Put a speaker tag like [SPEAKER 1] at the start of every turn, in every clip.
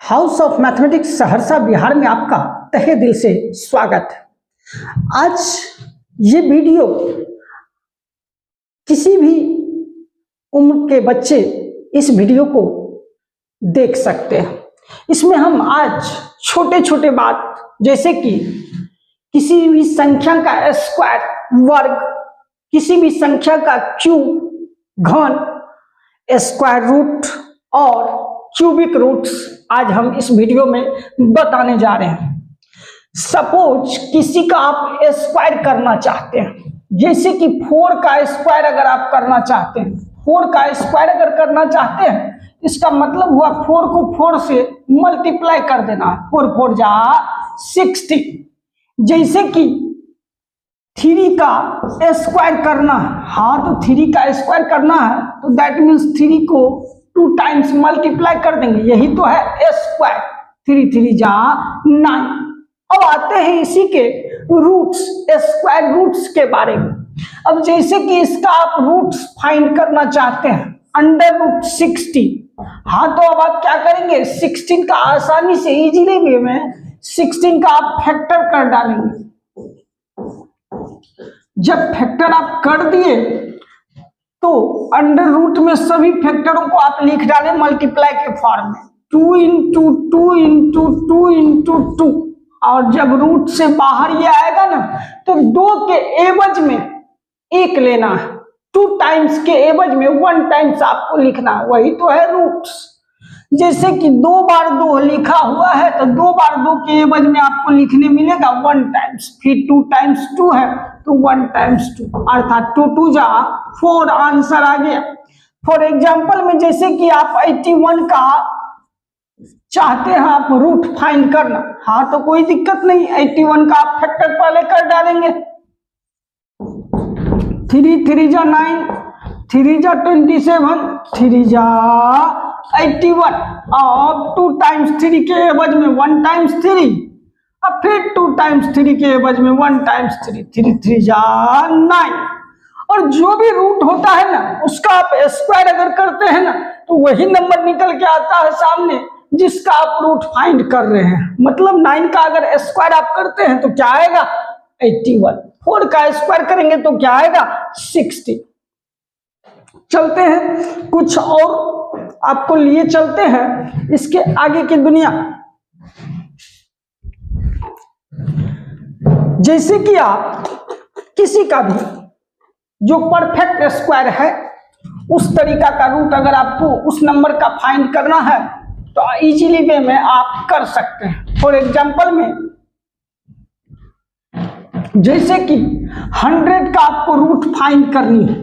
[SPEAKER 1] House of mathematics Saharsa Bihar में आपका तहे दिल से स्वागत है। आज ये वीडियो किसी भी उम्र के बच्चे इस वीडियो को देख सकते हैं। इसमें हम आज छोटे छोटे बात जैसे कि किसी भी संख्या का स्क्वायर वर्ग, किसी भी संख्या का क्यूब घन, स्क्वायर रूट और क्यूबिक रूट्स आज हम इस वीडियो में बताने जा रहे हैं। सपोज किसी का आप स्क्वायर करना चाहते हैं, जैसे कि 4 का स्क्वायर अगर आप करना चाहते हैं, 4 का स्क्वायर अगर करना चाहते हैं, इसका मतलब हुआ 4 को 4 से मल्टीप्लाई कर देना है। 4 4 जा 60। जैसे कि 3 का स्क्वायर करना है, हाँ तो 3 का स्क्वायर करना है तो दैट मीन्स 3 को 2 टाइम्स मल्टीप्लाई कर देंगे, यही तो है स्क्वायर। 3 3 जा 9। अब आते हैं इसी के रूट्स, स्क्वायर रूट्स के बारे में। अब जैसे कि इसका आप रूट्स फाइंड करना चाहते हैं, अंडर रूट 60, हाँ तो अब आप क्या करेंगे, 16 का आसानी से इजीली वे में 16 का आप फैक्टर कर डालेंगे। जब फैक्टर आप कर दिए तो अंडर रूट में सभी फैक्टरों को आप लिख डालें मल्टीप्लाई के फॉर्म में, 2 इंटू 2 इंटू 2 इंटू 2। और जब रूट से बाहर ये आएगा ना तो 2 के एवज में 1 लेना है, 2 टाइम्स के एवज में 1 टाइम्स आपको लिखना है, वही तो है रूट्स। जैसे कि 2 बार 2 लिखा हुआ है तो 2 बार 2 के एवज में आपको लिखने मिलेगा 1 टाइम्स, फिर 2 टाइम्स 2 है तो 1 टाइम्स 2, अर्थात 2 2 जा 4 आंसर आ गया। फॉर एग्जाम्पल में जैसे कि आप 81 का चाहते हैं आप रूट फाइंड करना, हाँ तो कोई दिक्कत नहीं, 81 का आप फैक्टर पहले कर डालेंगे। 3 3 जा 9, 3 जा 27, 3 जा 81। अब 2 टाइम्स 3 के एवज में 1 टाइम्स 3, अब फिर 2 टाइम्स 3 के एवज में 1 टाइम्स 3, 3 3 जा 9। और जो भी रूट होता है ना उसका आप स्क्वायर अगर करते हैं ना तो वही नंबर निकल के आता है सामने जिसका आप रूट फाइंड कर रहे हैं। मतलब 9 का अगर स्क्वायर आप करते हैं तो क्या आएगा 81, 4 का स्क्वायर करेंगे तो क्या आएगा 60। चलते हैं कुछ और आपको लिए चलते हैं इसके आगे की दुनिया। जैसे कि आप किसी का भी जो परफेक्ट स्क्वायर है उस तरीका का रूट अगर आपको उस नंबर का फाइंड करना है तो इजीली वे में आप कर सकते हैं। फॉर एग्जांपल में जैसे कि 100 का आपको रूट फाइंड करनी है,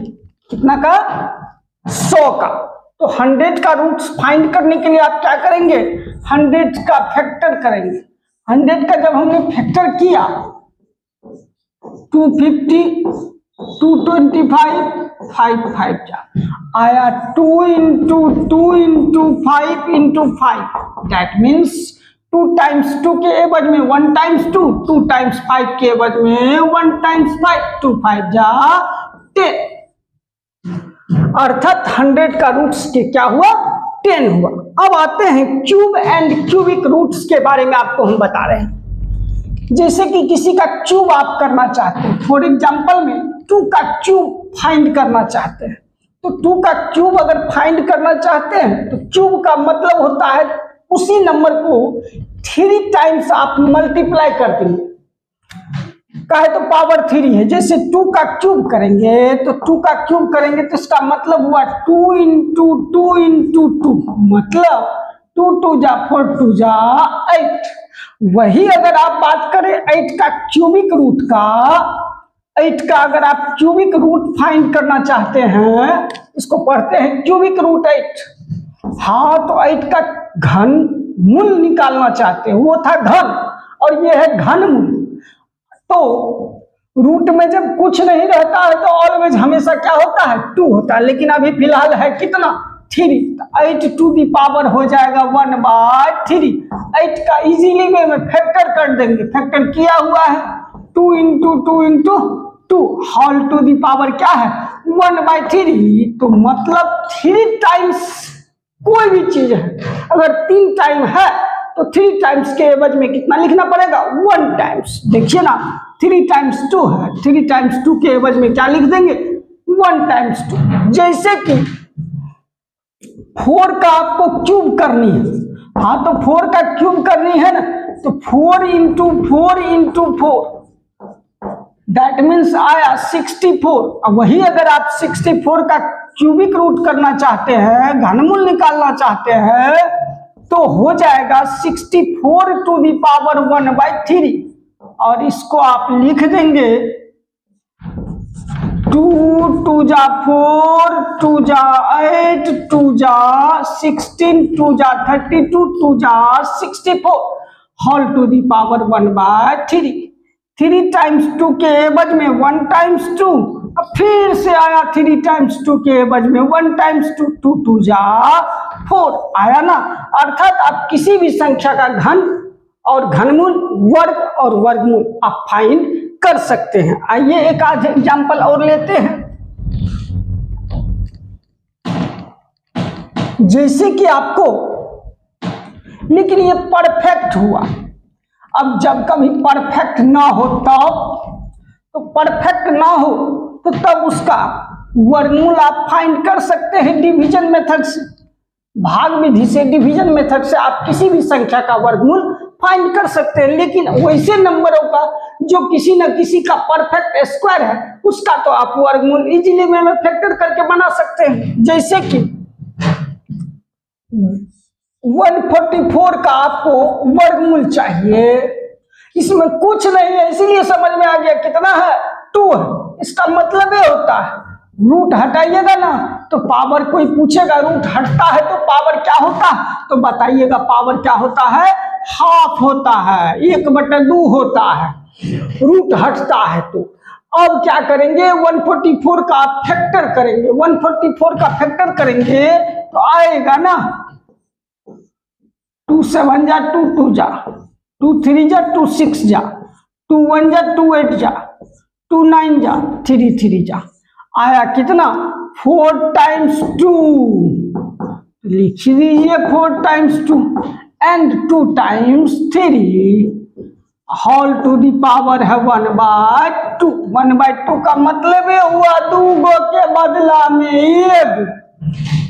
[SPEAKER 1] कितना का 100 का, तो 100 का रूट फाइंड करने के लिए आप क्या करेंगे 100 का फैक्टर करेंगे। 100 का जब हमने फैक्टर किया 250, 225, 5 5 जा आया 2 into 2 into 5 into 5, that means 2 times 2 के एवज में 1 टाइम्स 2, 2 टाइम्स 5 के एवज में 1 टाइम्स 5, 2 5 जा 10। अर्थात 100 का रूट्स के क्या हुआ 10 हुआ। अब आते हैं क्यूब एंड क्यूबिक रूट्स के बारे में आपको हम बता रहे हैं। जैसे कि किसी का क्यूब आप करना चाहते हैं, फॉर एग्जांपल में 2 का क्यूब फाइंड करना चाहते हैं, तो 2 का क्यूब अगर फाइंड करना चाहते हैं तो क्यूब का मतलब होता है उसी नंबर को 3 टाइम्स आप मल्टीप्लाई कर देंगे, कहे तो पावर 3 है। जैसे 2 का क्यूब करेंगे तो 2 का क्यूब करेंगे तो इसका मतलब हुआ 2 इंटू 2 इंटू 2, मतलब 2 2 जा 4, 2 जा 8। वही अगर आप बात करें 8 का क्यूबिक रूट का, 8 का अगर आप क्यूबिक रूट फाइंड करना चाहते हैं, इसको पढ़ते हैं क्यूबिक रूट 8, हाँ तो 8 का घन मूल निकालना चाहते हैं, वो था घन और ये है घन मूल। तो रूट में जब कुछ नहीं रहता है तो ऑलवेज हमेशा क्या होता है 2 होता है, लेकिन अभी फिलहाल है कितना 3, 8 टू दी पावर हो जाएगा 1/3। 8 का इजीली वे में फैक्टर कर देंगे, फैक्टर किया हुआ है 2 into 2 into 2, whole to the power क्या है 1/3। तो मतलब 3 टाइम्स कोई भी चीज है अगर 3 टाइम है तो 3 टाइम्स के एवज में कितना लिखना पड़ेगा 1 टाइम्स। देखिए ना 3 टाइम्स 2 है, 3 टाइम्स 2 के एवज में क्या लिख देंगे 1 टाइम्स 2। जैसे कि 4 का आपको क्यूब करनी है, हाँ तो 4 का क्यूब करनी है ना, तो 4 इंटू 4 दैट मीन्स आया 64। अब वही अगर आप 64 का क्यूबिक रूट करना चाहते हैं, घनमूल निकालना चाहते हैं, तो हो जाएगा 64 टू दी पावर 1/3 और इसको आप लिख देंगे 2 2 जा 4 2 जा 8 2 जा 16 2 जा 32 2 जा 64 whole to the power 1/3। 3 times 2 के एवज में 1 टाइम्स 2, अब फिर से आया 3 टाइम्स 2 के एवज में 1 टाइम्स 2, 2 2 जा 4 आया ना। अर्थात आप किसी भी संख्या का घन और घनमूल, वर्ग और वर्गमूल आप फाइंड कर सकते हैं। आइए एक आध एग्जाम्पल और लेते हैं। जैसे कि आपको, लेकिन ये परफेक्ट हुआ, अब जब कभी परफेक्ट ना हो तब, तो परफेक्ट ना हो तो तब उसका वर्गमूल आप फाइंड कर सकते हैं डिवीजन मेथड से, भाग विधि से, डिवीजन मेथड से आप किसी भी संख्या का वर्गमूल फाइंड कर सकते हैं। लेकिन वैसे नंबरों का जो किसी न किसी का परफेक्ट स्क्वायर है, उसका तो आप वर्गमूल इजीली में फैक्टर करके बना सकते हैं। जैसे कि 144 का आपको वर्गमूल चाहिए, इसमें कुछ नहीं है, इसीलिए समझ में आ गया कितना है 2 है। इसका मतलब ये होता है रूट हटाइएगा ना तो पावर, कोई पूछेगा रूट हटता है तो पावर क्या होता है, तो बताइएगा पावर क्या होता है, हाफ होता है, 1/2 होता है, रूट हटता है। तो अब क्या करेंगे 144 का फैक्टर करेंगे, 144 का फैक्टर करेंगे तो आएगा ना 2 7 जा 2 2 जा 2 3 जा 2 6 जा 2 1 जा 2 8 जा 2 9 जा 3 3 जा, आया कितना 4 टाइम्स 2। लिख लीजिए 4 times 2 and 2 times 3 whole to the power है 1/2। 1/2 का मतलब ये हुआ 2 के बदला में 1,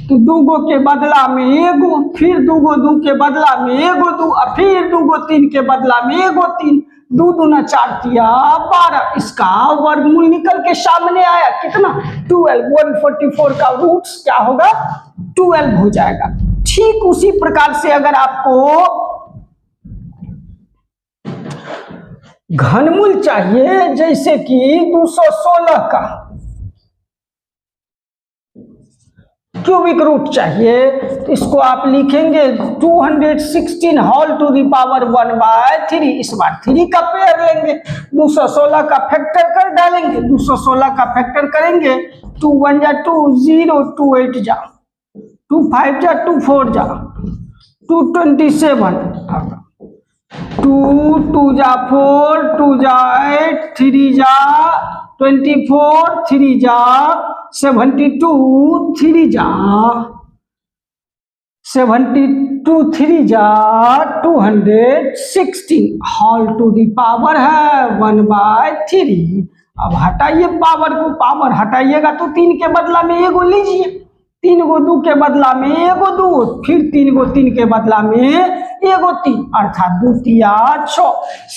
[SPEAKER 1] तो 2 के बदला में 1, फिर 2 के बदला में 1 2, फिर 2 3 के बदला में 1 3, 2 दूना 4 तिया 12। इसका वर्गमूल निकल के सामने आया कितना 12। 144 का रूट्स क्या होगा 12 हो जाएगा। ठीक उसी प्रकार से अगर आपको घनमूल चाहिए, जैसे कि 216 का क्यूबिक रूट चाहिए, तो इसको आप लिखेंगे 216 होल टू दी पावर 1/3। इस बार 3 का पेयर लेंगे, 216 का फैक्टर कर डालेंगे, 216 का फैक्टर करेंगे 2 1 जा 2 0 2 8 जा 2 5 जा 2 4 जा 2 27 2 2 जा 4 2 जा 8 3 जा 24 3 जा 72 3 जा 72 3 जा 216 होल टू दी पावर है 1/3। अब हटाइए पावर को, पावर हटाइएगा तो 3 के बदला में 1 लीजिए, 3 को 2 के बदला में 1 2, फिर 3 को 3 के बदला में 1 3, अर्थात 2 तिया 6।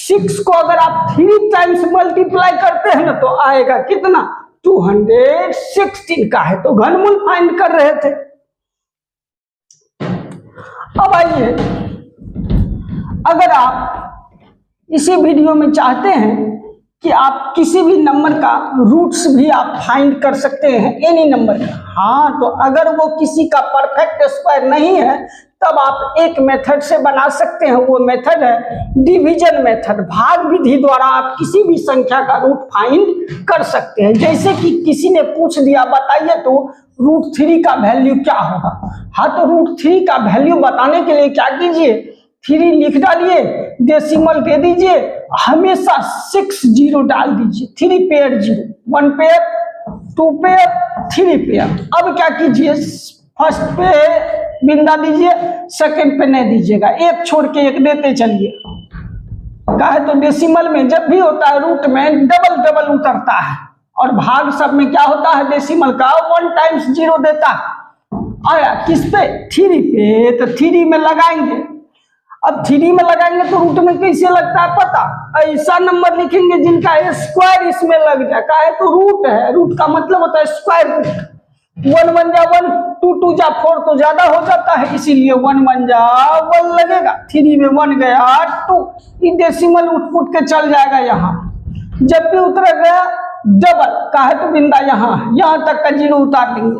[SPEAKER 1] 6 को अगर आप 3 टाइम्स मल्टीप्लाई करते हैं ना तो आएगा कितना 216 का है, तो घनमूल फाइंड कर रहे थे। अब आइए, अगर आप इसी वीडियो में चाहते हैं कि आप किसी भी नंबर का रूट्स भी आप फाइंड कर सकते हैं, एनी नंबर का, हाँ तो अगर वो किसी का परफेक्ट स्क्वायर नहीं है तब आप एक मेथड से बना सकते हैं। वो मेथड है डिवीजन मेथड। भाग विधि द्वारा आप किसी भी संख्या का रूट फाइंड कर सकते हैं। जैसे कि किसी ने पूछ दिया बताइए तो √3 का वैल्यू क्या होगा, हाँ तो √3 का वैल्यू बताने के लिए क्या कीजिए 3 लिख डालिए, डेसिमल दे दीजिए, हमेशा 6 0 डाल दीजिए, 3 पेयर 0, 1 पेयर 2 पेयर 3 पेयर। अब क्या कीजिए फर्स्ट पे बिंदा दीजिए, सेकंड पे नहीं दीजिएगा, एक छोड़ के एक देते चलिए। कहे तो डेसिमल में जब भी होता है रूट में डबल डबल उतरता है, और भाग सब में क्या होता है डेसिमल का 1 टाइम्स 0 देता है। आया किस पे? 3 पे, तो 3 में लगाएंगे। अब 3 में लगाएंगे तो रूट में कैसे लगता है पता? ऐसा नंबर लिखेंगे जिनका स्क्वायर इसमें लग जाए। काहे तो रूट है, रूट का मतलब होता है स्क्वायर रूट। 1 1 जा 1, 2 2 जा 4 तो ज्यादा हो जाता है, इसीलिए 1 1 जा 1 लगेगा। 3 में 1 गया 2, ये डेसिमल उठ के चल जाएगा यहाँ। जब भी उतर गया डबल, काहे तो बिंदा यहाँ तक का 0 उतार लेंगे,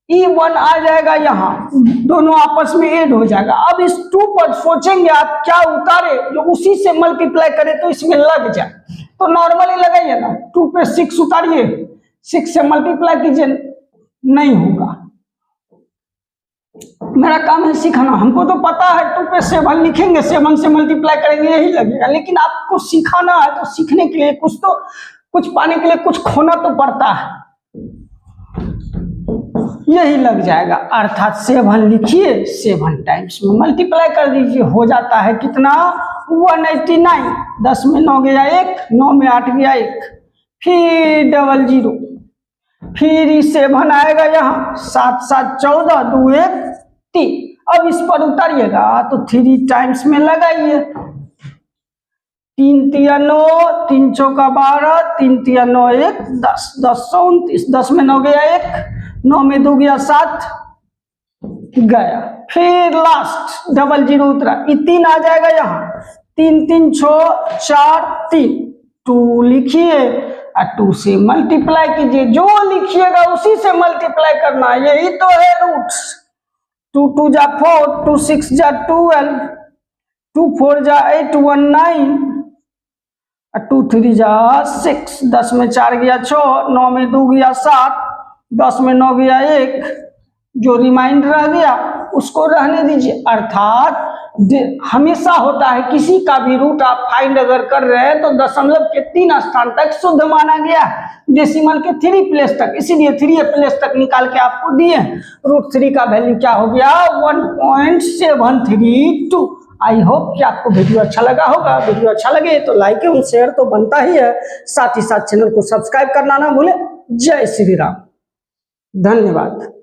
[SPEAKER 1] E1 आ जाएगा यहाँ, दोनों आपस में ऐड हो जाएगा। अब इस 2 पर सोचेंगे आप क्या उतारे जो उसी से मल्टीप्लाई करे तो इसमें लग जाए, तो नॉर्मली लगाइए ना। 2 पे 6 उतारिए, 6 से मल्टीप्लाई कीजिए, नहीं होगा। मेरा काम है सिखाना, हमको तो पता है 2 पे 7 लिखेंगे, 7 से मल्टीप्लाई करेंगे यही लगेगा, लेकिन आपको सिखाना है तो सीखने के लिए कुछ पाने के लिए कुछ खोना तो पड़ता है, यही लग जाएगा। अर्थात 7 लिखिए, 7 टाइम्स में मल्टीप्लाई कर दीजिए, हो जाता है कितना? 189। 10 में 9 गया 1, 9 में 8 गया 1, फिर 00, फिर 7 आएगा यहाँ, 7 7 14, 2 1 3। अब इस पर उतारिएगा तो 3 टाइम्स में लगाइए। 3 3 9, 3 चौका 12, 3 3 9 1 10, 10 29, 10 में 9 गया 1, 9 में 2 गया 7 गया, फिर लास्ट 00 उतरा, ये 3 आ जाएगा यहाँ। 3 3 6 4 3, 2 लिखिए और 2 से मल्टीप्लाई कीजिए, जो लिखिएगा उसी से मल्टीप्लाई करना, यही तो है रूट्स। 2 2 जा 4, 2 6 जा 12, 2 4 जा 8 1 9, 2 3 जा 6, 10 में 4 गया 6, 9 में 2 गया 7, 10 में 9 गया 1, जो रिमाइंडर रह गया उसको रहने दीजिए। अर्थात हमेशा होता है किसी का भी रूट आप फाइंड अगर कर रहे हैं तो दशमलव के 3 स्थान तक शुद्ध माना गया, डेसिमल के 3 प्लेस तक, इसीलिए 3 प्लेस तक निकाल के आपको दिए। √3 का वैल्यू क्या हो गया? 1.732। आई होप कि आपको वीडियो अच्छा लगा होगा। वीडियो अच्छा लगे तो लाइक एवं शेयर तो बनता ही है, साथ ही साथ चैनल को सब्सक्राइब करना ना भूले। जय श्री राम, धन्यवाद।